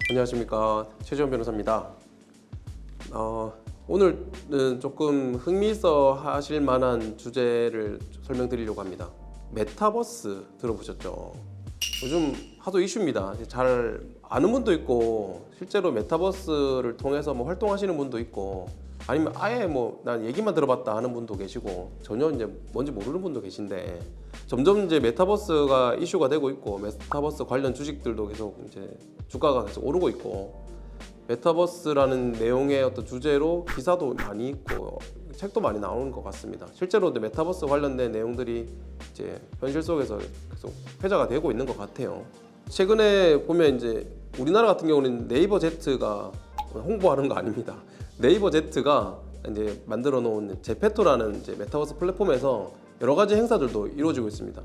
안녕하십니까, 최지원 변호사입니다. 오늘은 조금 흥미있어 하실 만한 주제를 설명드리려고 합니다. 메타버스 들어보셨죠? 요즘 하도 이슈입니다. 잘 아는 분도 있고 실제로 메타버스를 통해서 뭐 활동하시는 분도 있고, 아니면 아예 뭐 난 얘기만 들어봤다 하는 분도 계시고, 전혀 이제 뭔지 모르는 분도 계신데, 점점 이제 메타버스가 이슈가 되고 있고, 메타버스 관련 주식들도 계속 이제 주가가 계속 오르고 있고, 메타버스라는 내용의 어떤 주제로 기사도 많이 있고 책도 많이 나오는 것 같습니다. 실제로 메타버스 관련된 내용들이 이제 현실 속에서 계속 회자가 되고 있는 것 같아요. 최근에 보면 이제 우리나라 같은 경우는 네이버 Z가 홍보하는 거 아닙니다. 네이버 Z가 이제 만들어 놓은 제페토라는 이제 메타버스 플랫폼에서 여러 가지 행사들도 이루어지고 있습니다.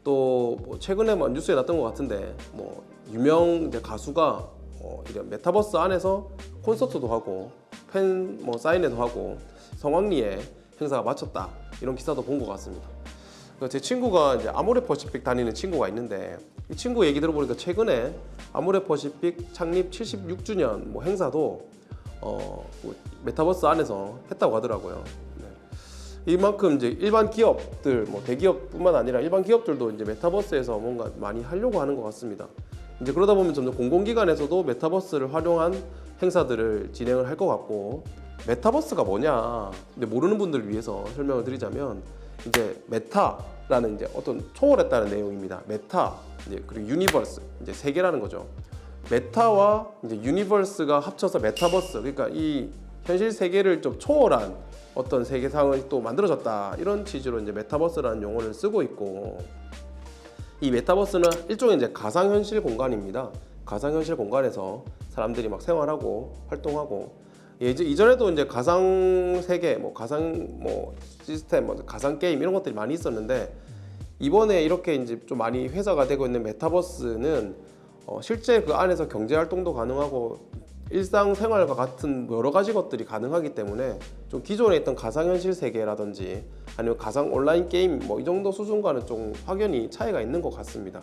또 뭐 최근에 뭐 뉴스에 났던 것 같은데, 뭐 유명 이제 가수가 이런 메타버스 안에서 콘서트도 하고 팬 뭐 사인회도 하고 성황리에 행사가 마쳤다, 이런 기사도 본 것 같습니다. 제 친구가 이제 아모레퍼시픽 다니는 친구가 있는데, 이 친구 얘기 들어보니까 최근에 아모레퍼시픽 창립 76주년 뭐 행사도 뭐 메타버스 안에서 했다고 하더라고요. 네. 이만큼 이제 일반 기업들, 뭐 대기업뿐만 아니라 일반 기업들도 이제 메타버스에서 뭔가 많이 하려고 하는 것 같습니다. 이제 그러다 보면 점점 공공기관에서도 메타버스를 활용한 행사들을 진행을 할 것 같고, 메타버스가 뭐냐, 근데 모르는 분들을 위해서 설명을 드리자면, 이제 메타라는 이제 어떤 초월했다는 내용입니다. 메타, 이제 그리고 유니버스, 이제 세계라는 거죠. 메타와 이제 유니버스가 합쳐서 메타버스, 그러니까 이 현실 세계를 좀 초월한 어떤 세계상을 또 만들어졌다, 이런 취지로 이제 메타버스라는 용어를 쓰고 있고, 이 메타버스는 일종의 이제 가상현실 공간입니다. 가상현실 공간에서 사람들이 막 생활하고 활동하고, 이전에도 이제 가상 세계, 뭐 가상 뭐 시스템, 뭐 가상 게임 이런 것들이 많이 있었는데, 이번에 이렇게 이제 좀 많이 회자가 되고 있는 메타버스는 실제 그 안에서 경제 활동도 가능하고 일상생활과 같은 여러 가지 것들이 가능하기 때문에 좀 기존에 있던 가상현실 세계라든지 아니면 가상 온라인 게임 뭐 이 정도 수준과는 좀 확연히 차이가 있는 것 같습니다.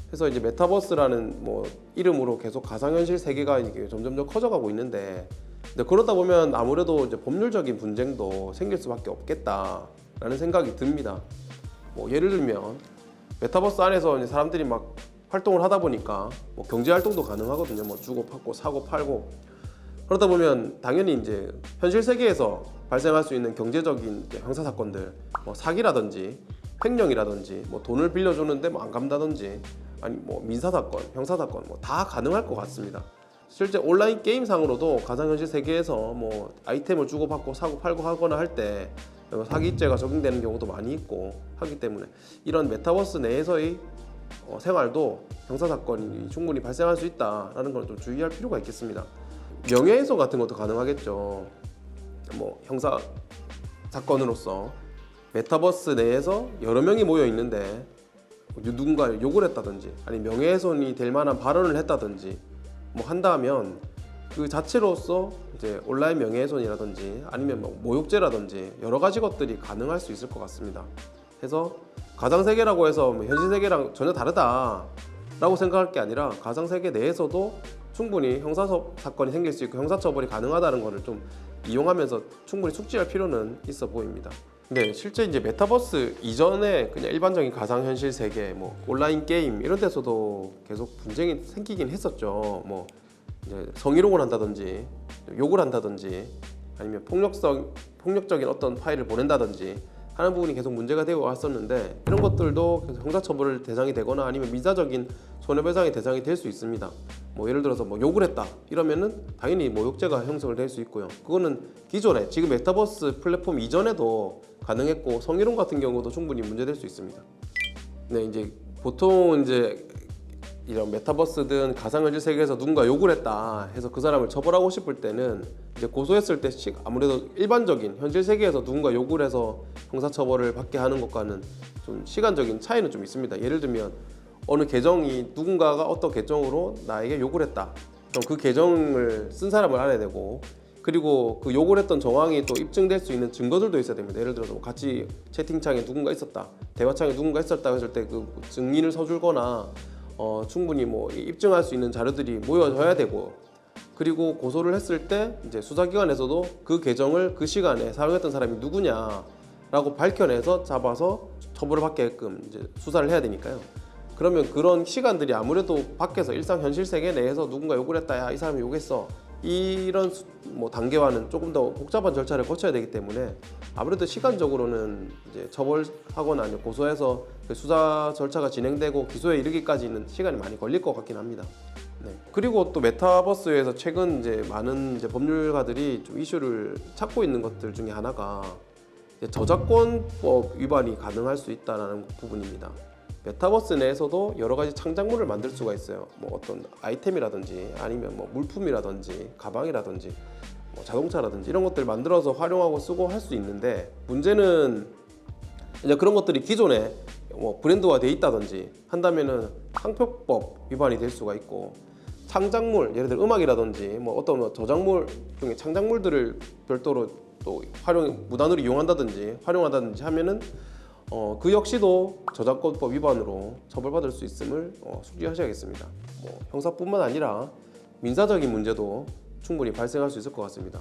그래서 이제 메타버스라는 뭐 이름으로 계속 가상현실 세계가 이게 점점 더 커져가고 있는데, 근데 그러다 보면 아무래도 이제 법률적인 분쟁도 생길 수밖에 없겠다라는 생각이 듭니다. 뭐 예를 들면 메타버스 안에서 이제 사람들이 막 활동을 하다 보니까 뭐 경제 활동도 가능하거든요. 뭐 주고 받고 사고 팔고. 그러다 보면 당연히 이제 현실 세계에서 발생할 수 있는 경제적인 형사 사건들, 뭐 사기라든지 횡령이라든지 뭐 돈을 빌려주는데 뭐 안 갚는다든지, 아니 뭐 민사 사건, 형사 사건 뭐 다 가능할 것 같습니다. 실제 온라인 게임 상으로도 가상현실 세계에서 뭐 아이템을 주고 받고 사고 팔고 하거나 할 때 사기죄가 적용되는 경우도 많이 있고 하기 때문에, 이런 메타버스 내에서의 생활도 형사사건이 충분히 발생할 수 있다는 걸 좀 주의할 필요가 있겠습니다. 명예훼손 같은 것도 가능하겠죠. 뭐 형사사건으로서 메타버스 내에서 여러 명이 모여 있는데 누군가 욕을 했다든지, 아니 명예훼손이 될 만한 발언을 했다든지 뭐 한다면, 그 자체로서 이제 온라인 명예훼손이라든지 아니면 뭐 모욕죄라든지 여러 가지 것들이 가능할 수 있을 것 같습니다. 그래서 가상세계라고 해서 뭐 현실세계랑 전혀 다르다라고 생각할 게 아니라, 가상세계 내에서도 충분히 형사사건이 생길 수 있고 형사처벌이 가능하다는 것을 좀 이용하면서 충분히 숙지할 필요는 있어 보입니다. 네, 실제 이제 메타버스 이전에 그냥 일반적인 가상현실 세계, 뭐 온라인 게임 이런 데서도 계속 분쟁이 생기긴 했었죠. 뭐 이제 성희롱을 한다든지 욕을 한다든지 아니면 폭력적인 어떤 파일을 보낸다든지 하는 부분이 계속 문제가 되고 왔었는데, 이런 것들도 계속 형사처벌 대상이 되거나 아니면 민사적인 손해배상의 대상이 될 수 있습니다. 뭐 예를 들어서 뭐 욕을 했다 이러면은 당연히 모욕죄가 형성을 될 수 있고요. 그거는 기존에 지금 메타버스 플랫폼 이전에도 가능했고, 성희롱 같은 경우도 충분히 문제될 수 있습니다. 네, 이제 보통 이제 이런 메타버스든 가상현실 세계에서 누군가 욕을 했다 해서 그 사람을 처벌하고 싶을 때는 이제 고소했을 때 아무래도 일반적인 현실 세계에서 누군가 욕을 해서 형사처벌을 받게 하는 것과는 좀 시간적인 차이는 좀 있습니다. 예를 들면 어느 계정이 누군가가 어떤 계정으로 나에게 욕을 했다, 그럼 그 계정을 쓴 사람을 알아야 되고, 그리고 그 욕을 했던 정황이 또 입증될 수 있는 증거들도 있어야 됩니다. 예를 들어서 같이 채팅창에 누군가 있었다, 대화창에 누군가 있었다 했을 때 그 증인을 서줄거나 충분히 뭐 입증할 수 있는 자료들이 모여져야 되고, 그리고 고소를 했을 때 이제 수사기관에서도 그 계정을 그 시간에 사용했던 사람이 누구냐라고 밝혀내서 잡아서 처벌을 받게끔 이제 수사를 해야 되니까요. 그러면 그런 시간들이 아무래도 밖에서 일상 현실 세계 내에서 누군가 욕을 했다, 야 이 사람이 욕했어, 이런 뭐 단계와는 조금 더 복잡한 절차를 거쳐야 되기 때문에 아무래도 시간적으로는 이제 처벌하거나 아니면 고소해서 그 수사 절차가 진행되고 기소에 이르기까지는 시간이 많이 걸릴 것 같긴 합니다. 네. 그리고 또 메타버스에서 최근 이제 많은 이제 법률가들이 좀 이슈를 찾고 있는 것들 중에 하나가 이제 저작권법 위반이 가능할 수 있다는 부분입니다. 메타버스 내에서도 여러 가지 창작물을 만들 수가 있어요. 뭐 어떤 아이템이라든지 아니면 뭐 물품이라든지 가방이라든지 뭐 자동차라든지 이런 것들을 만들어서 활용하고 쓰고 할 수 있는데, 문제는 이제 그런 것들이 기존에 뭐 브랜드화 돼 있다든지 한다면은 상표법 위반이 될 수가 있고, 창작물, 예를 들어 음악이라든지 뭐 어떤 뭐 저작물 중에 창작물들을 별도로 또 무단으로 이용한다든지 활용한다든지 하면은 그 역시도 저작권법 위반으로 처벌받을 수 있음을 숙지하셔야겠습니다. 뭐 형사뿐만 아니라 민사적인 문제도 충분히 발생할 수 있을 것 같습니다.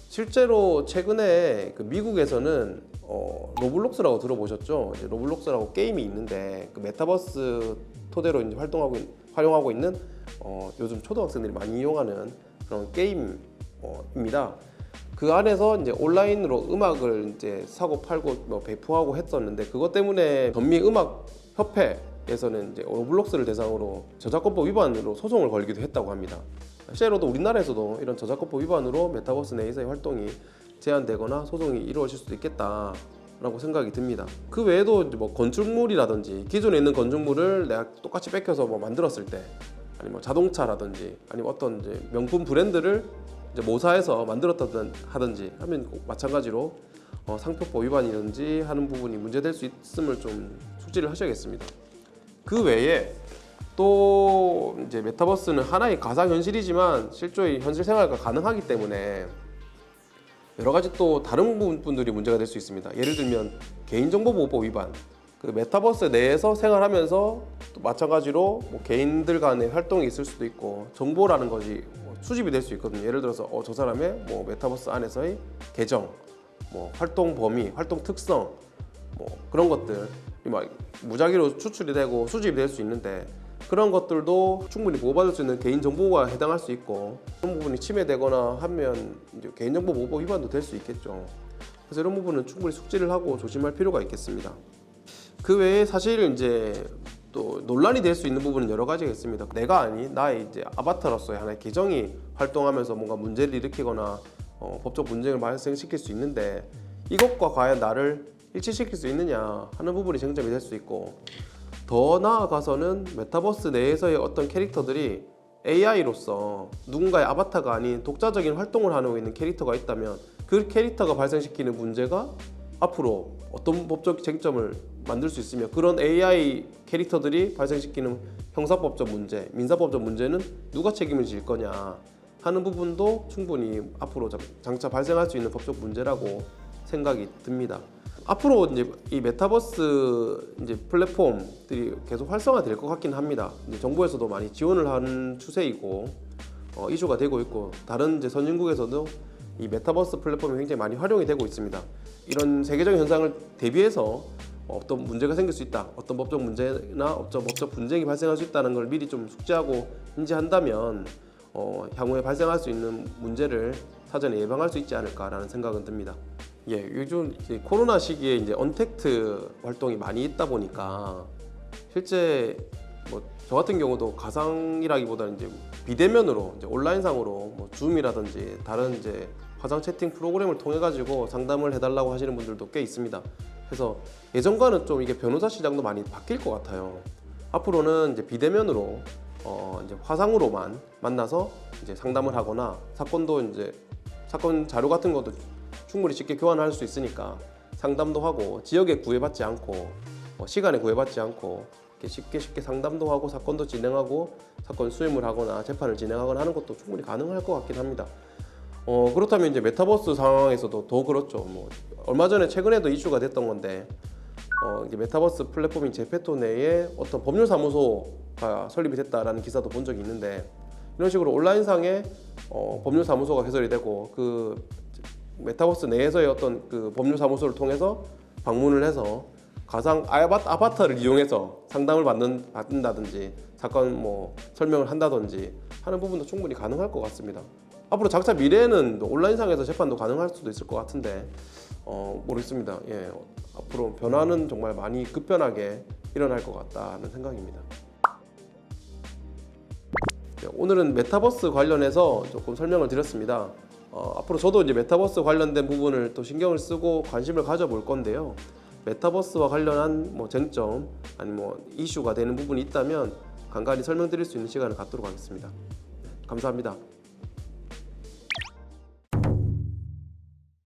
실제로 최근에 그 미국에서는 로블록스라고 들어보셨죠? 이제 로블록스라고 게임이 있는데 그 메타버스 토대로 이제 활용하고 있는 요즘 초등학생들이 많이 이용하는 그런 게임입니다. 그 안에서 이제 온라인으로 음악을 이제 사고 팔고 뭐 배포하고 했었는데, 그것 때문에 전미 음악 협회에서는 이제 로블록스를 대상으로 저작권법 위반으로 소송을 걸기도 했다고 합니다. 실제로도 우리나라에서도 이런 저작권법 위반으로 메타버스 내에서의 활동이 제한되거나 소송이 이루어질 수도 있겠다라고 생각이 듭니다. 그 외에도 이제 뭐 건축물이라든지 기존에 있는 건축물을 내가 똑같이 뺏겨서 뭐 만들었을 때, 아니면 뭐 자동차라든지 아니면 어떤 이제 명품 브랜드를 이제 모사해서 만들었다든지 하면 마찬가지로 상표법 위반이든지 하는 부분이 문제될 수 있음을 좀 숙지를 하셔야겠습니다. 그 외에 또 이제 메타버스는 하나의 가상현실이지만 실제의 현실 생활과 가능하기 때문에 여러 가지 또 다른 부분들이 문제가 될 수 있습니다. 예를 들면 개인정보보호법 위반. 그 메타버스 내에서 생활하면서 또 마찬가지로 뭐 개인들 간의 활동이 있을 수도 있고 정보라는 것이 수집이 될 수 있거든요. 예를 들어서 저 사람의 뭐 메타버스 안에서의 계정, 뭐 활동 범위, 활동 특성, 뭐 그런 것들이 막 무작위로 추출이 되고 수집이 될 수 있는데, 그런 것들도 충분히 보호받을 수 있는 개인정보가 해당할 수 있고, 그런 부분이 침해되거나 하면 이제 개인정보보호법 위반도 될 수 있겠죠. 그래서 이런 부분은 충분히 숙지를 하고 조심할 필요가 있겠습니다. 그 외에 사실 이제 또 논란이 될 수 있는 부분은 여러 가지가 있습니다. 내가 아닌 나의 이제 아바타로서의 하나의 계정이 활동하면서 뭔가 문제를 일으키거나 법적 분쟁을 발생시킬 수 있는데, 이것과 과연 나를 일치시킬 수 있느냐 하는 부분이 쟁점이 될 수 있고, 더 나아가서는 메타버스 내에서의 어떤 캐릭터들이 AI로서 누군가의 아바타가 아닌 독자적인 활동을 하고 있는 캐릭터가 있다면 그 캐릭터가 발생시키는 문제가 앞으로 어떤 법적 쟁점을 만들 수 있으며, 그런 AI 캐릭터들이 발생시키는 형사법적 문제, 민사법적 문제는 누가 책임을 질 거냐 하는 부분도 충분히 앞으로 장차 발생할 수 있는 법적 문제라고 생각이 듭니다. 앞으로 이제 이 메타버스 이제 플랫폼들이 계속 활성화될 것 같긴 합니다. 이제 정부에서도 많이 지원을 하는 추세이고 이슈가 되고 있고, 다른 이제 선진국에서도 이 메타버스 플랫폼이 굉장히 많이 활용이 되고 있습니다. 이런 세계적인 현상을 대비해서 어떤 문제가 생길 수 있다, 어떤 법적 문제나 어떤 법적 분쟁이 발생할 수 있다는 걸 미리 좀 숙지하고 인지한다면 향후에 발생할 수 있는 문제를 사전에 예방할 수 있지 않을까라는 생각은 듭니다. 예, 요즘 코로나 시기에 이제 언택트 활동이 많이 있다 보니까 실제 뭐 저 같은 경우도 가상이라기보다는 이제 비대면으로 이제 온라인상으로 뭐 줌이라든지 다른 이제 화상 채팅 프로그램을 통해 가지고 상담을 해달라고 하시는 분들도 꽤 있습니다. 그래서 예전과는 좀 이게 변호사 시장도 많이 바뀔 것 같아요. 앞으로는 이제 비대면으로 이제 화상으로만 만나서 이제 상담을 하거나 사건도 이제 사건 자료 같은 것도 충분히 쉽게 교환할 수 있으니까 상담도 하고, 지역에 구애받지 않고 시간에 구애받지 않고 쉽게 상담도 하고 사건도 진행하고 사건 수임을 하거나 재판을 진행하거나 하는 것도 충분히 가능할 것 같긴 합니다. 그렇다면 이제 메타버스 상황에서도 더 그렇죠. 뭐 얼마 전에 최근에도 이슈가 됐던 건데 이제 메타버스 플랫폼인 제페토 내에 어떤 법률사무소 사무소가 설립이 됐다라는 기사도 본 적이 있는데 이런 식으로 온라인상에 법률사무소가 개설이 되고 그 메타버스 내에서의 어떤 그 법률사무소를 통해서 방문을 해서 가상 아바타를 이용해서 상담을 받는다든지 사건 뭐 설명을 한다든지 하는 부분도 충분히 가능할 것 같습니다. 앞으로 장차 미래에는 온라인상에서 재판도 가능할 수도 있을 것 같은데 모르겠습니다. 예, 앞으로 변화는 정말 많이 급변하게 일어날 것 같다는 생각입니다. 네, 오늘은 메타버스 관련해서 조금 설명을 드렸습니다. 앞으로 저도 이제 메타버스 관련된 부분을 또 신경을 쓰고 관심을 가져볼 건데요. 메타버스와 관련한 뭐 쟁점 아니 뭐 이슈가 되는 부분이 있다면 간간히 설명드릴 수 있는 시간을 갖도록 하겠습니다. 감사합니다.